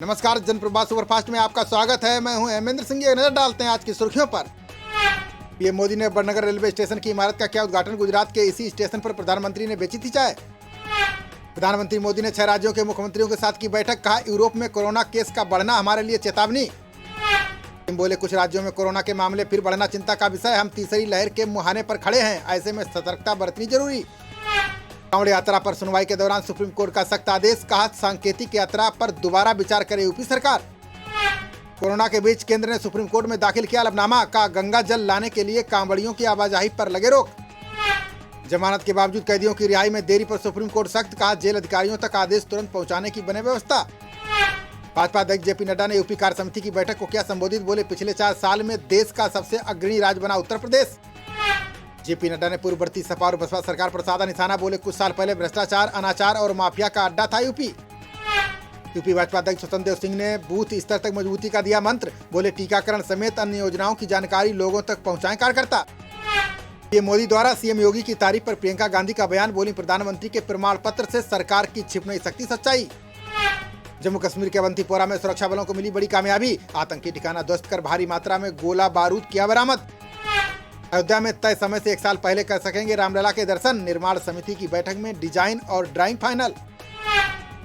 नमस्कार, जनप्रभा सुपरफास्ट में आपका स्वागत है। मैं हूं हेमेंद्र सिंह। एक नजर डालते हैं आज की सुर्खियों पर। पीएम मोदी ने बड़नगर रेलवे स्टेशन की इमारत का किया उद्घाटन। गुजरात के इसी स्टेशन पर प्रधानमंत्री ने बेची थी चाय। प्रधानमंत्री मोदी ने 6 राज्यों के मुख्यमंत्रियों के साथ की बैठक। कहा, यूरोप में कोरोना केस का बढ़ना हमारे लिए चेतावनी। बोले, कुछ राज्यों में कोरोना के मामले फिर बढ़ना चिंता का विषय। हम तीसरी लहर के मुहाने पर खड़े हैं, ऐसे में सतर्कता बरतनी जरूरी। कांवड़ यात्रा पर सुनवाई के दौरान सुप्रीम कोर्ट का सख्त आदेश। कहा, सांकेतिक यात्रा पर दोबारा विचार करे यूपी सरकार। कोरोना के बीच केंद्र ने सुप्रीम कोर्ट में दाखिल किया हलफनामा। का गंगा जल लाने के लिए कांवड़ियों की आवाजाही पर लगे रोक। जमानत के बावजूद कैदियों की रिहाई में देरी पर सुप्रीम कोर्ट सख्त। कहा, जेल अधिकारियों तक आदेश तुरंत पहुंचाने की बने व्यवस्था। भाजपा अध्यक्ष जेपी नड्डा ने यूपी कार्य समिति की बैठक को किया संबोधित। बोले, पिछले 4 साल में देश का सबसे अग्रणी राज्य बना उत्तर प्रदेश। जेपी नड्डा ने पूर्ववर्ती सपा और बसपा सरकार पर साधा निशाना। बोले, कुछ साल पहले भ्रष्टाचार, अनाचार और माफिया का अड्डा था यूपी। भाजपा अध्यक्ष स्वतंत्र देव सिंह ने बूथ स्तर तक मजबूती का दिया मंत्र। बोले, टीकाकरण समेत अन्य योजनाओं की जानकारी लोगों तक पहुंचाएं कार्यकर्ता। पीएम मोदी द्वारा सीएम योगी की तारीफ पर प्रियंका गांधी का बयान। बोली, प्रधानमंत्री के प्रमाण पत्र से सरकार की छिप नहीं सकती सच्चाई। जम्मू कश्मीर के अवंतीपोरा में सुरक्षा बलों को मिली बड़ी कामयाबी। आतंकी ठिकाना ध्वस्त कर भारी मात्रा में गोला बारूद किया बरामद। अयोध्या में तय समय से 1 साल पहले कर सकेंगे रामलला के दर्शन। निर्माण समिति की बैठक में डिजाइन और ड्राइंग फाइनल।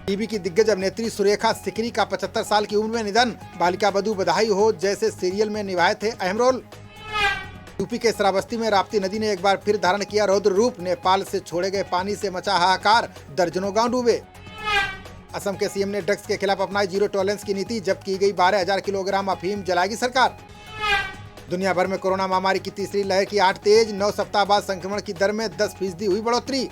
टीवी की दिग्गज अभिनेत्री सुरेखा सिकरी का 75 साल की उम्र में निधन। बालिका बधू बधाई हो जैसे सीरियल में निभाए थे अहम रोल। यूपी के श्रावस्ती में राप्ती नदी ने एक बार फिर धारण किया रौद्र रूप। नेपाल से छोड़े गए पानी से मचा हाहाकार, दर्जनों गांव डूबे। असम के सीएम ने ड्रग्स के खिलाफ अपनाई जीरो टॉलरेंस की नीति। जब्त की गई 12,000 किलोग्राम अफीम, जलाएगी सरकार। दुनिया भर में कोरोना महामारी की तीसरी लहर की आहट तेज। 9 सप्ताह बाद संक्रमण की दर में 10% हुई बढ़ोतरी।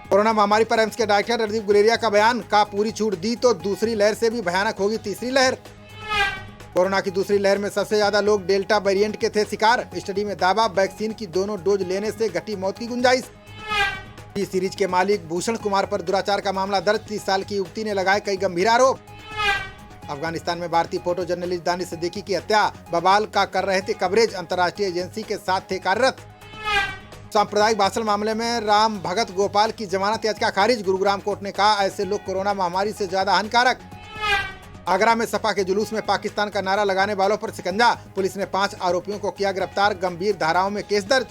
कोरोना महामारी पर एम्स के डॉक्टर रणदीप गुलेरिया का बयान। का पूरी छूट दी तो दूसरी लहर से भी भयानक होगी तीसरी लहर। कोरोना की दूसरी लहर में सबसे ज्यादा लोग डेल्टा वेरिएंट के थे शिकार। स्टडी में दावा, वैक्सीन की दोनों डोज लेने से घटी मौत की गुंजाइश। टी सीरीज के मालिक भूषण कुमार पर दुराचार का मामला दर्ज। 30 साल की युवती ने लगाए कई गंभीर आरोप। अफगानिस्तान में भारतीय फोटो जर्नलिस्ट दानिश सिद्दीकी की हत्या। बवाल का कर रहे थे कवरेज, अंतर्राष्ट्रीय एजेंसी के साथ थे कार्यरत। सांप्रदायिक भाषण मामले में राम भगत गोपाल की जमानत याचिका खारिज। गुरुग्राम कोर्ट ने कहा, ऐसे लोग कोरोना महामारी से ज्यादा हानिकारक। आगरा में सपा के जुलूस में पाकिस्तान का नारा लगाने वालों पर शिकंजा। पुलिस ने 5 आरोपियों को किया गिरफ्तार, गंभीर धाराओं में केस दर्ज।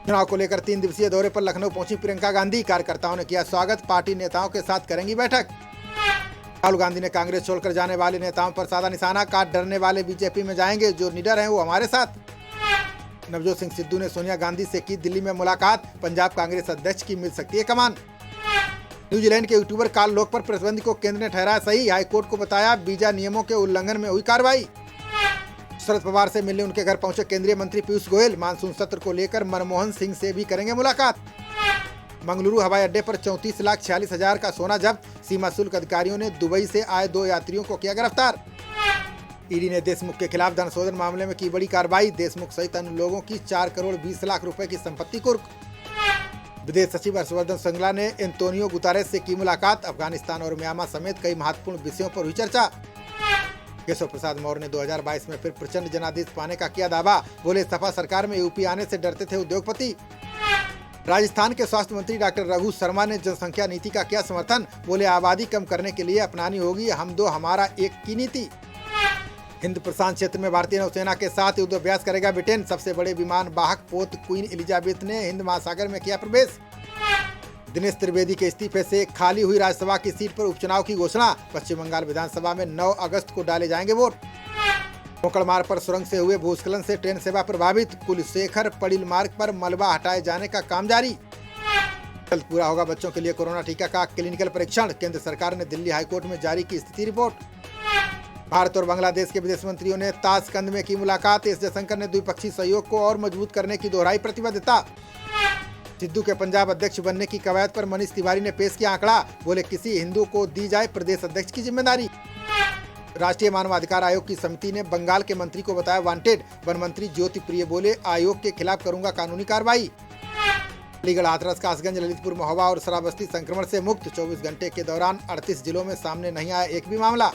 चुनाव को लेकर 3 दिवसीय दौरे पर लखनऊ पहुंची प्रियंका गांधी। कार्यकर्ताओं ने किया स्वागत, पार्टी नेताओं के साथ करेंगी बैठक। राहुल गांधी ने कांग्रेस छोड़कर जाने वाले नेताओं पर साधा निशाना। का डरने वाले बीजेपी में जाएंगे, जो निडर हैं वो हमारे साथ। नवजोत सिंह सिद्धू ने सोनिया गांधी से की दिल्ली में मुलाकात। पंजाब कांग्रेस अध्यक्ष की मिल सकती है कमान। न्यूजीलैंड के यूट्यूबर कार्ल लोक पर प्रतिबंध को केंद्र ने ठहराया सही। हाईकोर्ट को बताया वीजा नियमों के उल्लंघन में हुई कार्रवाई। शरद पवार से मिलने उनके घर पहुंचे केंद्रीय मंत्री पीयूष गोयल। मानसून सत्र को लेकर मनमोहन सिंह से भी करेंगे मुलाकात। मंगलुरु हवाई अड्डे पर 34,46,000 का सोना जब्त। सीमा शुल्क अधिकारियों ने दुबई से आए 2 यात्रियों को किया गिरफ्तार। ईडी ने देशमुख के खिलाफ धन शोधन मामले में की बड़ी कार्रवाई। देशमुख सहित अन्य लोगों की 4 करोड़ 20 लाख रुपए की संपत्ति कुर्क। विदेश सचिव हर्षवर्धन श्रृंगला ने एंटोनियो गुतारेस से की मुलाकात। अफगानिस्तान और म्यांमार समेत कई महत्वपूर्ण विषयों पर हुई चर्चा। केशव प्रसाद मौर्य ने 2022 में फिर प्रचंड जनादेश पाने का किया दावा। बोले, सपा सरकार में यूपी आने से डरते थे उद्योगपति। राजस्थान के स्वास्थ्य मंत्री डॉक्टर रघु शर्मा ने जनसंख्या नीति का किया समर्थन। बोले, आबादी कम करने के लिए अपनानी होगी हम दो हमारा एक की नीति। हिंद प्रशांत क्षेत्र में भारतीय नौसेना के साथ युद्ध अभ्यास करेगा ब्रिटेन। सबसे बड़े विमान वाहक पोत क्वीन एलिजाबेथ ने हिंद महासागर में किया प्रवेश। दिनेश त्रिवेदी के इस्तीफे से खाली हुई राज्यसभा की सीट पर उपचुनाव की घोषणा। पश्चिम बंगाल विधानसभा में 9 अगस्त को डाले जाएंगे वोट। मोकड़मार्ग पर सुरंग से हुए भूस्खलन से ट्रेन सेवा प्रभावित। कुलशेखर पड़िल मार्ग पर मलबा हटाए जाने का काम जारी। जल्द पूरा होगा बच्चों के लिए कोरोना टीका का क्लिनिकल परीक्षण। केंद्र सरकार ने दिल्ली हाईकोर्ट में जारी की स्थिति रिपोर्ट। भारत और बांग्लादेश के विदेश मंत्रियों ने ताशकंद में की मुलाकात। एस जयशंकर ने द्विपक्षीय सहयोग को और मजबूत करने की दोहराई प्रतिबद्धता। सिद्धू के पंजाब अध्यक्ष बनने की कवायद पर मनीष तिवारी ने पेश किया आंकड़ा। बोले, किसी हिंदू को दी जाए प्रदेश अध्यक्ष की जिम्मेदारी। राष्ट्रीय मानवाधिकार आयोग की समिति ने बंगाल के मंत्री को बताया वांटेड। वन मंत्री ज्योति प्रिय बोले, आयोग के खिलाफ करूंगा कानूनी कार्रवाई। अलीगढ़, हाथरस, कासगंज, ललितपुर, महोबा और श्रावस्ती संक्रमण से मुक्त। 24 घंटे के दौरान 38 जिलों में सामने नहीं आया एक भी मामला।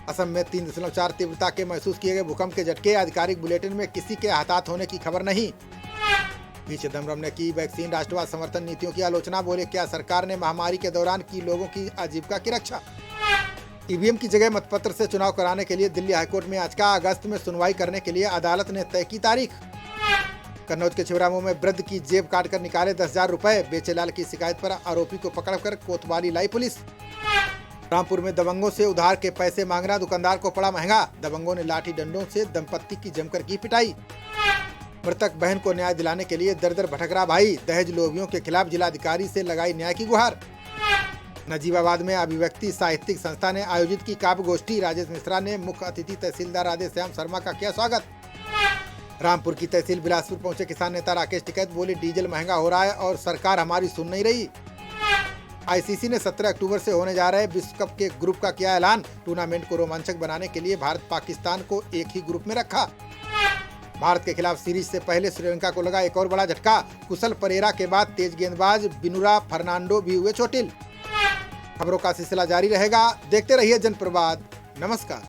असम में 3.4 तीव्रता के महसूस किए गए भूकंप के झटके। आधिकारिक बुलेटिन में किसी के हताहत होने की खबर नहीं। पी चिदम्बरम ने की वैक्सीन राष्ट्रवाद समर्थन नीतियों की आलोचना। बोले, क्या सरकार ने महामारी के दौरान की लोगों की आजीविका की रक्षा। ईवीएम की जगह मतपत्र से चुनाव कराने के लिए दिल्ली हाईकोर्ट में आज का अगस्त में सुनवाई करने के लिए अदालत ने तय की तारीख। कन्नौज के छिबरामऊ में वृद्ध की जेब काटकर निकाले 10,000 रुपए, बेचेलाल की शिकायत पर आरोपी को पकड़कर कोतवाली लाई पुलिस। रामपुर में दबंगों से उधार के पैसे मांगना दुकानदार को पड़ा महंगा, दबंगों ने लाठी डंडों से दंपत्ति की जमकर की पिटाई। मृतक बहन को न्याय दिलाने के लिए दर दर भटक रहा भाई, दहेज लोभियों के खिलाफ जिलाधिकारी से लगाई न्याय की गुहार। नजीबाबाद में अभिव्यक्ति साहित्यिक संस्था ने आयोजित की काव्य गोष्ठी, राजेश मिश्रा ने मुख्य अतिथि तहसीलदार राधे श्याम शर्मा का किया स्वागत। रामपुर की तहसील बिलासपुर पहुंचे किसान नेता राकेश टिकैत, बोले डीजल महंगा हो रहा है और सरकार हमारी सुन नहीं रही। आईसीसी ने 17 अक्टूबर से होने जा रहे विश्व कप के ग्रुप का किया ऐलान, टूर्नामेंट को रोमांचक बनाने के लिए भारत पाकिस्तान को एक ही ग्रुप में रखा। भारत के खिलाफ सीरीज से पहले श्रीलंका को लगा एक और बड़ा झटका, कुशल परेरा के बाद तेज गेंदबाज बिनुरा फर्नांडो भी हुए चोटिल। खबरों का सिलसिला जारी रहेगा, देखते रहिए जनप्रवाद। नमस्कार।